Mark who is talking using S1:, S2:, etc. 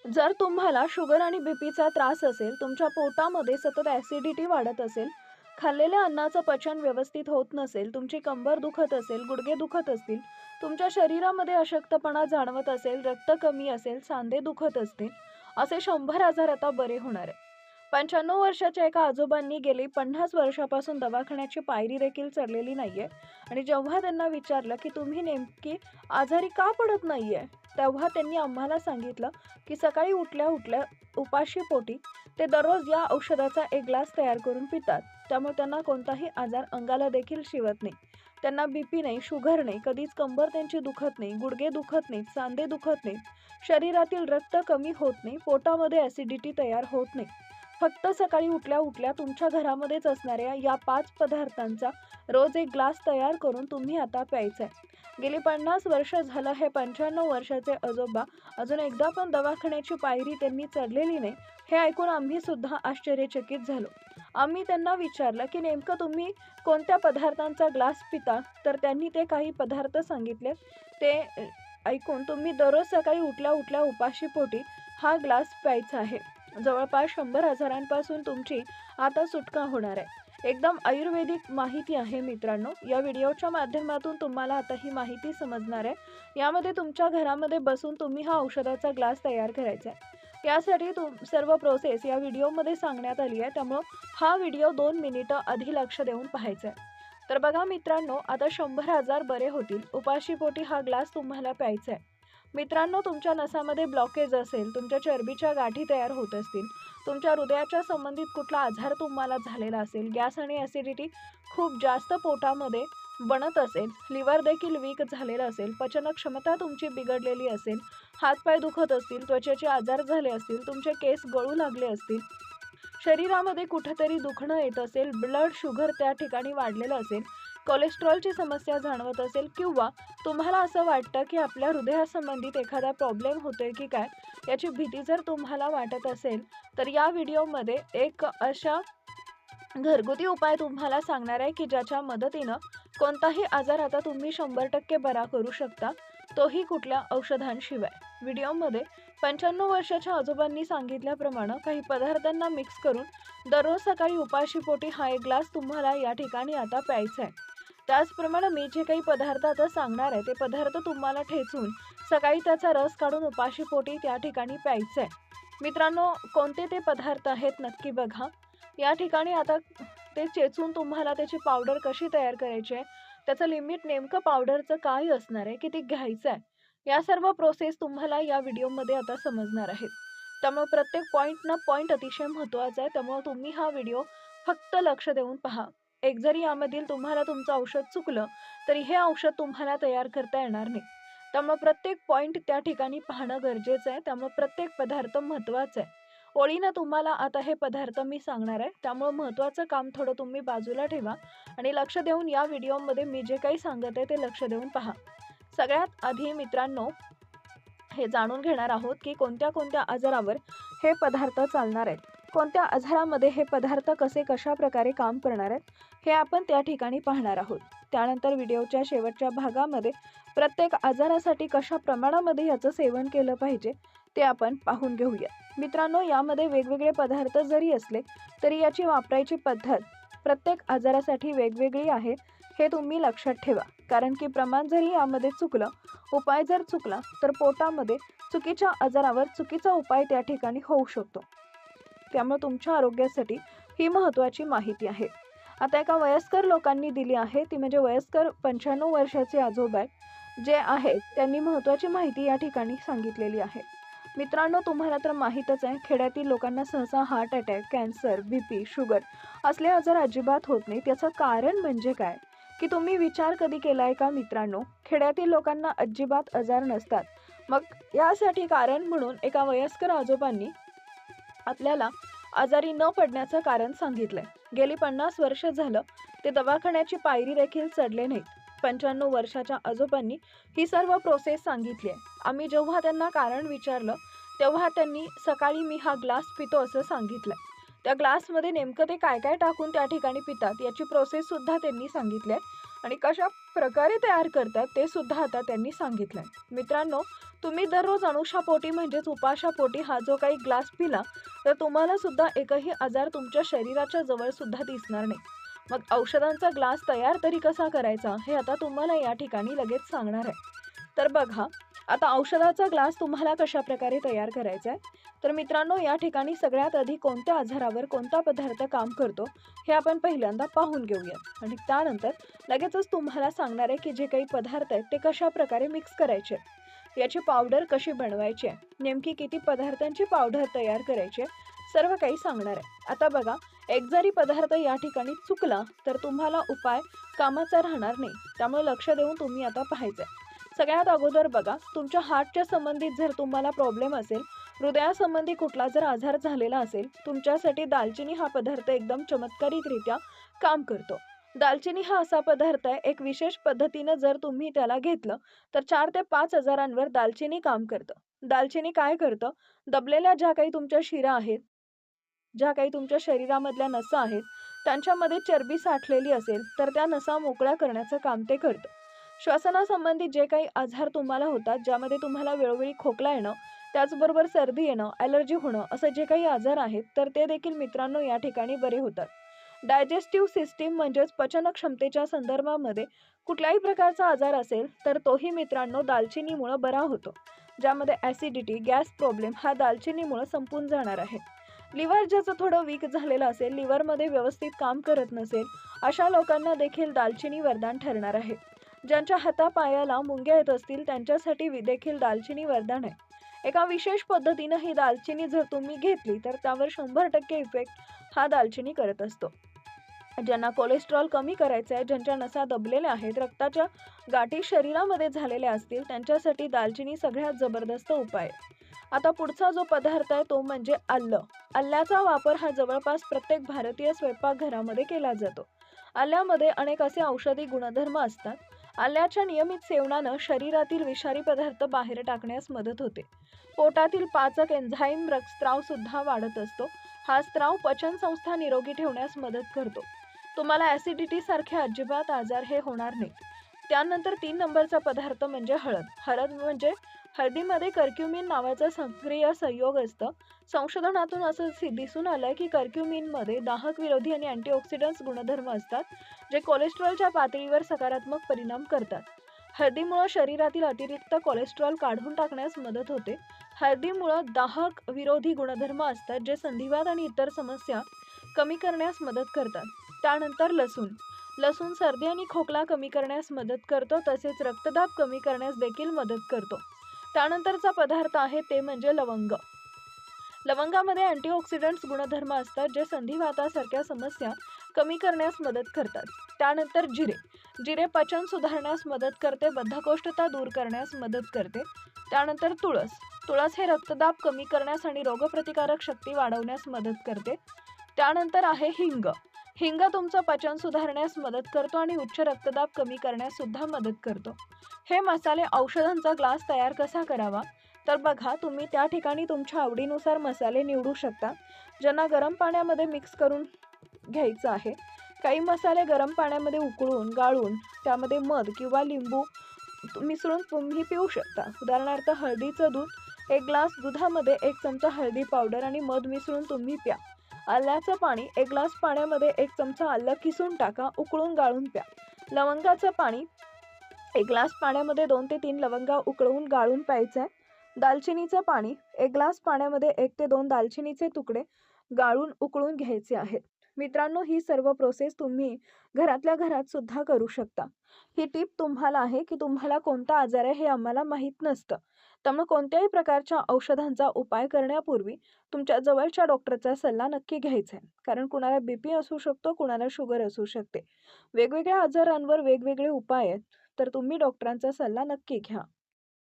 S1: जर तुम्हाला शुगर आणि बीपीचा त्रास असेल, तुमच्या पोटामध्ये सतत ॲसिडिटी वाढत असेल, खाल्लेल्या अन्नाचं पचन व्यवस्थित होत नसेल, तुमची कंबर दुखत असेल, गुडघे दुखत असतील, तुमच्या शरीरामध्ये अशक्तपणा जाणवत असेल, रक्त कमी असेल, सांधे दुखत असतील, असे 100 आजार आता बरे होणार आहे. 95 वर्षाच्या एका आजोबांनी गेली 50 वर्षापासून दवाखान्याची पायरी देखील चढलेली नाहीये आणि जेव्हा त्यांना विचारलं, की तुम्ही नेमकी आजारी का पडत नाहीये? तेव्हा त्यांनी आम्हाला सांगितलं, की सकाळी उठल्या-उठल्या उपाशी पोटी ते दररोज या औषधाचा एक ग्लास तयार करून पितात. त्यामुळे त्यांना कोणताही आजार अंगाला देखील शिवत नाही. त्यांना बीपी नाही, शुगर नाही, कधीच कंबर त्यांची दुखत नाही, गुडघे दुखत नाहीत, सांधे दुखत नाहीत, शरीरातील रक्त कमी होत नाही, पोटामध्ये ॲसिडिटी तयार होत नाही. फक्त सकाळी उठल्या-उठल्या तुमच्या घरामध्येच असणाऱ्या या 5 पदार्थांचा रोज एक ग्लास तयार करून तुम्ही आता प्यायचा आहे. गेली 50 वर्ष झालं हे 95 वर्षाचे आजोबा अजून एकदा पण दवाखान्याची पायरी त्यांनी चढलेली नाही. हे ऐकून आम्ही सुद्धा आश्चर्यचकित झालो. आम्ही त्यांना विचारलं, की नेमकं तुम्ही कोणत्या पदार्थांचा ग्लास पिता? तर त्यांनी ते काही पदार्थ सांगितले. ते ऐकून तुम्ही दररोज सकाळी उठल्या-उठल्या उपाशी पोटी हा ग्लास प्यायचा आहे. जवळपास 100 आजारांपासून तुमची आता सुटका होणार आहे. एकदम आयुर्वेदिक माहिती आहे मित्रांनो. या व्हिडिओच्या माध्यमातून तुम्हाला आता ही माहिती समजणार आहे. यामध्ये तुमच्या घरामध्ये बसून तुम्ही हा औषधाचा ग्लास तयार करायचा आहे. यासाठी सर्व प्रोसेस या व्हिडिओमध्ये सांगण्यात आली आहे. त्यामुळं हा व्हिडिओ 2 मिनिटं आधी लक्ष देऊन पाहायचा आहे. तर बघा मित्रांनो, आता 100 आजार बरे होतील. उपाशीपोटी हा ग्लास तुम्हाला प्यायचा आहे. मित्रांनो, तुमच्या नसामध्ये ब्लॉकेज असेल, तुमच्या चरबीच्या गाठी तयार होत असतील, तुमच्या हृदयाच्या संबंधित कुठला आजार तुम्हाला झालेला असेल, गॅस आणि ॲसिडिटी खूप जास्त पोटामध्ये बनत असेल, लिव्हर देखील वीक झालेलं असेल, पचनक्षमता तुमची बिघडलेली असेल, हातपाय दुखत असतील, त्वचेचे आजार झाले असतील, तुमचे केस गळू लागले असतील, शरीरामध्ये कुठेतरी दुखणं येत असेल, ब्लड शुगर त्या ठिकाणी वाढलेलं असेल, कोलेस्ट्रॉलची समस्या जाणवत असेल किंवा तुम्हाला असं वाटतं की आपल्या हृदयासंबंधित एखादा प्रॉब्लेम होतोय की काय, याची भीती जर तुम्हाला वाटत असेल, तर या व्हिडिओमध्ये एक अशा घरगुती उपाय तुम्हाला सांगणार आहे की ज्याच्या मदतीनं कोणताही आजार आता तुम्ही 100% बरा करू शकता, तोही कुठल्या औषधांशिवाय. व्हिडिओमध्ये 95 वर्षाच्या आजोबांनी सांगितल्याप्रमाणे काही पदार्थांना मिक्स करून दररोज सकाळी उपाशीपोटी हा एक ग्लास तुम्हाला या ठिकाणी आता प्यायचा आहे. त्याचप्रमाणे मी जे काही पदार्थ आता सांगणार आहे, ते पदार्थ तुम्हाला ठेचून सकाळी त्याचा रस काढून उपाशीपोटी त्या ठिकाणी प्यायचं आहे. मित्रांनो, कोणते ते पदार्थ आहेत नक्की बघा. या ठिकाणी आता ते चेचून तुम्हाला त्याची पावडर कशी तयार करायची आहे, त्याचं लिमिट नेमकं पावडरचं काय असणार आहे, किती घ्यायचं आहे, या सर्व प्रोसेस तुम्हाला या व्हिडिओमध्ये आता समजणार आहेत. त्यामुळे प्रत्येक पॉईंट ना पॉईंट अतिशय महत्त्वाचा आहे. त्यामुळे तुम्ही हा व्हिडिओ फक्त लक्ष देऊन पहा. एक जरी यामधील तुम्हाला तुमचं औषध चुकलं, तरी हे औषध तुम्हाला तयार करता येणार नाही. त्यामुळे प्रत्येक पॉईंट त्या ठिकाणी पाहणं गरजेचं आहे. त्यामुळे प्रत्येक पदार्थ महत्त्वाचा आहे. ओळीनं तुम्हाला आता हे पदार्थ मी सांगणार आहे. त्यामुळे महत्त्वाचं काम थोडं तुम्ही बाजूला ठेवा आणि लक्ष देऊन या व्हिडिओमध्ये मी जे काही सांगत आहे ते लक्ष देऊन पहा. सगळ्यात आधी मित्रांनो, हे जाणून घेणार आहोत की कोणत्या कोणत्या आजारावर हे पदार्थ चालणार आहेत, कोणत्या आजारामध्ये हे पदार्थ कशा प्रकारे काम करणार आहेत, हे आपण त्या ठिकाणी पाहणार आहोत. त्यानंतर व्हिडिओच्या शेवटच्या भागामध्ये प्रत्येक आजारासाठी कशा प्रमाणामध्ये याचं सेवन केलं पाहिजे ते आपण पाहून घेऊया. मित्रांनो, यामध्ये वेगवेगळे पदार्थ जरी असले तरी याची वापरायची पद्धत प्रत्येक आजारासाठी वेगवेगळी आहे, हे तुम्ही लक्षात ठेवा. कारण की प्रमाण जरी यामध्ये चुकलं, उपाय जर चुकला, तर पोटामध्ये चुकीच्या आजारावर चुकीचा उपाय त्या ठिकाणी होऊ शकतो. त्यामुळे तुमच्या आरोग्यासाठी ही महत्त्वाची माहिती आहे. आता एका वयस्कर लोकांनी दिली आहे, ती म्हणजे वयस्कर 95 वर्षाचे आजोबा जे आहेत, त्यांनी महत्त्वाची माहिती या ठिकाणी सांगितलेली आहे. मित्रांनो, तुम्हाला तर माहीतच आहे, खेड्यातील लोकांना सहसा heart attack, cancer, BP, sugar असले आजार अजिबात होत नाहीत. याचं कारण म्हणजे काय, की तुम्ही विचार कधी केलाय का मित्रांनो, खेड्यातील लोकांना अजिबात आजार नसतात. मग यासाठी कारण म्हणून एका वयस्कर आजोबांनी आपल्याला आजारी न पडण्याचं कारण सांगितलंय. गेली 50 वर्ष झालं ते दवाखान्याची पायरी देखील चढले नाहीत. 95 वर्षाच्या आजोबांनी ही सर्व प्रोसेस सांगितली आहे. आम्ही जेव्हा त्यांना कारण विचारलं, तेव्हा त्यांनी सकाळी मी हा ग्लास पितो असं सांगितलंय. त्या ग्लासमध्ये नेमकं ते काय काय टाकून त्या ठिकाणी पितात याची प्रोसेस सुद्धा त्यांनी सांगितली आहे आणि कशा प्रकारे तयार करतात ते सुद्धा आता त्यांनी सांगितलंय. मित्रांनो, तुम्ही दररोज अनुशापोटी म्हणजेच उपाशापोटी हा जो काही ग्लास पिला तर तुम्हाला सुद्धा एकही आजार तुमच्या शरीराच्या जवळ सुद्धा दिसणार नाही. मग औषधांचा ग्लास तयार तरी कसा करायचा हे आता तुम्हाला या ठिकाणी लगेच सांगणार आहे. तर बघा, आता औषधाचा ग्लास तुम्हाला कशा प्रकारे तयार करायचा आहे. तर मित्रांनो, या ठिकाणी सगळ्यात आधी कोणत्या आजारावर कोणता पदार्थ काम करतो हे आपण पहिल्यांदा पाहून घेऊयात आणि त्यानंतर लगेचच तुम्हाला सांगणार आहे की जे काही पदार्थ आहेत ते कशा प्रकारे मिक्स करायचे, याची पावडर कशी बनवायची आहे, नेमकी किती पदार्थांची पावडर तयार करायची आहे, सर्व काही सांगणार आहे. आता बघा, एक जरी पदार्थ या ठिकाणी चुकला तर तुम्हाला उपाय कामाचा राहणार नाही. त्यामुळे लक्ष देऊन तुम्ही आता पाहायचंय. सगळ्यात अगोदर बघा, तुमच्या हार्टच्या संबंधित जर तुम्हाला प्रॉब्लेम असेल, हृदयासंबंधी कुठला जर आजार झालेला असेल, तुमच्यासाठी दालचिनी हा पदार्थ एकदम चमत्कारिकरित्या काम करतो. दालचिनी हा असा पदार्थ आहे, एक विशेष पद्धतीनं जर तुम्ही त्याला घेतलं तर 4 ते 5 आजारांवर दालचिनी काम करतं. दालचिनी काय करतं, दबलेल्या ज्या काही तुमच्या शिरा आहेत, ज्या काही तुमच्या शरीरामधल्या नसा आहेत, त्यांच्यामध्ये चरबी साठलेली असेल तर त्या नसा मोकळ्या करण्याचं काम ते करतं. श्वसनासंबंधित जे काही आजार तुम्हाला होतात, ज्यामध्ये तुम्हाला वेळोवेळी खोकला येणं, त्याचबरोबर सर्दी येणं, ॲलर्जी होणं, असे जे काही आजार आहेत तर ते देखील मित्रांनो या ठिकाणी बरे होतात. डायजेस्टिव्ह सिस्टीम म्हणजेच पचन क्षमतेच्या संदर्भामध्ये कुठल्याही प्रकारचा आजार असेल तर तोही मित्रांनो दालचिनीमुळं बरा होतो. ज्यामध्ये ॲसिडिटी, गॅस प्रॉब्लेम हा दालचिनीमुळं संपून जाणार आहे. लिव्हर ज्याचं थोडं वीक झालेलं असेल, लिव्हरमध्ये व्यवस्थित काम करत नसेल, अशा लोकांना देखील दालचिनी वरदान ठरणार आहे. ज्यांच्या हातापायाला मुंग्या येत असतील त्यांच्यासाठी देखील दालचिनी वरदान आहे. एका विशेष पद्धतीनं ही दालचिनी जर तुम्ही घेतली तर त्यावर 100% इफेक्ट हा दालचिनी करत असतो. ज्यांना कोलेस्ट्रॉल कमी करायचं आहे, ज्यांच्या नसा दबलेल्या आहेत, रक्ताच्या गाठी शरीरामध्ये झालेल्या असतील, त्यांच्यासाठी दालचिनी सगळ्यात जबरदस्त उपाय आहे. आता पुढचा जो पदार्थ आहे तो म्हणजे आलं. आल्याचा वापर हा जवळपास प्रत्येक भारतीय स्वयंपाकघरामध्ये केला जातो. आल्यामध्ये अनेक असे औषधी गुणधर्म असतात. आल्याच्या नियमित सेवनानं शरीरातील विषारी पदार्थ बाहेर टाकण्यास मदत होते. पोटातील पाचक एन्झाईम रक्तस्राव सुद्धा वाढत असतो. हा स्त्राव पचनसंस्था निरोगी ठेवण्यास मदत करतो. तुम्हाला ॲसिडिटी सारखे अजिबात आजार हे होणार नाही. त्यानंतर 3 नंबरचा पदार्थ म्हणजे हळद. हळद म्हणजे हळदीमध्ये कर्क्युमिन नावाचा सक्रिय संयोग असतं. संशोधनातून असं दिसून आलंय की कर्क्युमिनमध्ये दाहक विरोधी आणि अँटीऑक्सिडंट्स गुणधर्म असतात, जे कोलेस्ट्रॉलच्या पातळीवर सकारात्मक परिणाम करतात. हळदीमुळं शरीरातील अतिरिक्त कोलेस्ट्रॉल काढून टाकण्यास मदत होते. हळदीमुळं दाहक विरोधी गुणधर्म असतात, जे संधिवात आणि इतर समस्या कमी करण्यास मदत करतात. त्यानंतर लसूण. लसूण सर्दी आणि खोकला कमी करण्यास मदत करतो, तसेच रक्तदाब कमी करण्यास देखील मदत करतो. त्यानंतरचा पदार्थ आहे ते म्हणजे लवंग. लवंगामध्ये अँटीऑक्सिडंट्स गुणधर्म असतात, जे संधिवातासारख्या समस्या कमी करण्यास मदत करतात. त्यानंतर जिरे. जिरे पचन सुधारण्यास मदत करते, बद्धकोष्ठता दूर करण्यास मदत करते. त्यानंतर तुळस. तुळस हे रक्तदाब कमी करण्यास आणि रोगप्रतिकारक शक्ती वाढवण्यास मदत करते. त्यानंतर आहे हिंग. हिंग तुमचं पचन सुधारण्यास मदत करतो आणि उच्च रक्तदाब कमी करण्यास सुद्धा मदत करतो. हे मसाले औषधांचा ग्लास तयार कसा करावा, तर बघा, तुम्ही त्या ठिकाणी तुमच्या आवडीनुसार मसाले निवडू शकता. ज्यांना गरम पाण्यामध्ये मिक्स करून घ्यायचं आहे. काही मसाले गरम पाण्यामध्ये उकळून, गाळून त्यामध्ये मध किंवा लिंबू मिसळून तुम्ही पिऊ शकता. उदाहरणार्थ हळदीचं दूध, 1 ग्लास दुधामध्ये 1 चमचा हळदी पावडर आणि मध मिसळून तुम्ही प्या. आल्याचं पाणी, 1 ग्लास पाण्यामध्ये 1 चमचा आलं किसून टाका, उकळून गाळून प्या. लवंगाचं पाणी, 1 ग्लास पाण्यामध्ये 2 ते 3 लवंगा उकळवून गाळून प्यायचं आहे. दालचिनीचं पाणी, 1 ग्लास पाण्यामध्ये 1 ते 2 दालचिनीचे तुकडे गाळून उकळून घ्यायचे आहेत. मित्रांनो, ही सर्व प्रोसेस तुम्ही घरातल्या घरात सुद्धा करू शकता. ही टिप तुम्हाला आहे की तुम्हाला कोणता आजार आहे हे आम्हाला माहीत नसतं. त्यामुळे कोणत्याही प्रकारच्या औषधांचा उपाय करण्यापूर्वी तुमच्या जवळच्या डॉक्टरचा सल्ला नक्की घ्यायचा आहे. कारण कुणाला बीपी असू शकतो, कुणाला शुगर असू शकते. वेगवेगळ्या आजारांवर वेगवेगळे उपाय आहेत. तर तुम्ही डॉक्टरांचा सल्ला नक्की घ्या.